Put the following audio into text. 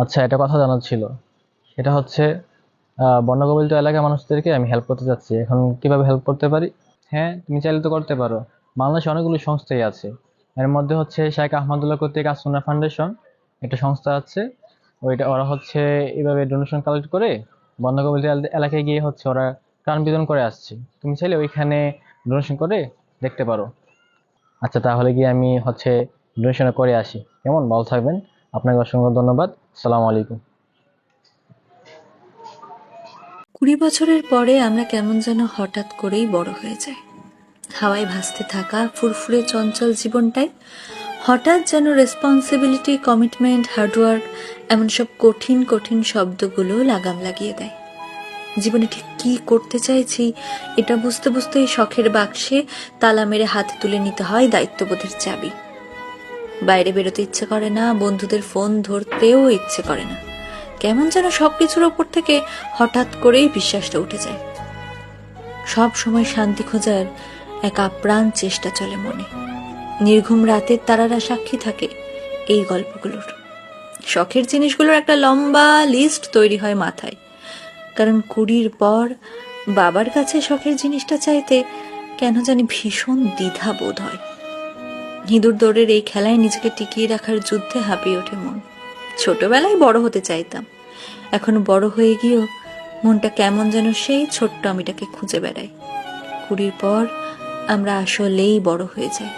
আচ্ছা, একটা কথা জানার ছিল। সেটা হচ্ছে বন্যকবলিত এলাকার মানুষদেরকে আমি হেল্প করতে চাচ্ছি। এখন কিভাবে হেল্প করতে পারি? হ্যাঁ, তুমি চাইলে তো করতে পারো। বাংলাদেশে অনেকগুলো সংস্থাই আছে। এর মধ্যে হচ্ছে শেখ আহমদুল্লাহ কর্তৃক আসুনা ফাউন্ডেশন একটা সংস্থা আছে। ওরা হচ্ছে এভাবে ডোনেশন কালেক্ট করে বন্যকবলিত এলাকায় গিয়ে হচ্ছে ওরা ত্রাণ বিতরণ করে আসছে। তুমি চাইলে ওইখানে ডোনেশন করে দেখতে পারো। আচ্ছা, তাহলে গিয়ে আমি হচ্ছে ডোনেশন করে আসি। কেমন? ভালো থাকবেন। আপনাকে অসংখ্য ধন্যবাদ। আসসালামু আলাইকুম। 20 বছরের পরে আমরা কেমন যেন হঠাৎ করেই বড় হয়ে যাই। হাওয়ায় ভাসতে থাকা ফুরফুরে চঞ্চল জীবনটাই হঠাৎ যেন রেসপন্সিবিলিটি, কমিটমেন্ট, হার্ডওয়ার্ক এমন সব কঠিন কঠিন শব্দগুলো লাগাম লাগিয়ে দেয়। জীবনে ঠিক কি করতে চাইছি এটা বুঝতে বুঝতেই শখের বাক্সে তালা মেরে হাতে তুলে নিতে হয় দায়িত্ববোধের চাবি। বাইরে বেরোতে ইচ্ছে করে না, বন্ধুদের ফোন ধরতেও ইচ্ছে করে না। কেমন যেন সবকিছুর ওপর থেকে হঠাৎ করেই বিশ্বাসটা উঠে যায়। সব সময় শান্তি খোঁজার এক আপ্রাণ চেষ্টা চলে মনে। নির্ঘুম রাতের তারারা সাক্ষী থাকে এই গল্পগুলোর। শখের জিনিসগুলোর একটা লম্বা লিস্ট তৈরি হয় মাথায়। কারণ 20-র পর বাবার কাছে শখের জিনিসটা চাইতে কেন জানি ভীষণ দ্বিধা বোধ হয়। ইঁদুর দৌড়ের এই খেলায় নিজেকে টিকিয়ে রাখার যুদ্ধে হাঁপিয়ে ওঠে মন। ছোটবেলায় বড় হতে চাইতাম, এখন বড় হয়ে গিয়েও মনটা কেমন যেন সেই ছোট্ট আমিটাকে খুঁজে বেড়ায়। 20-র পর আমরা আসলেই বড় হয়ে যাই।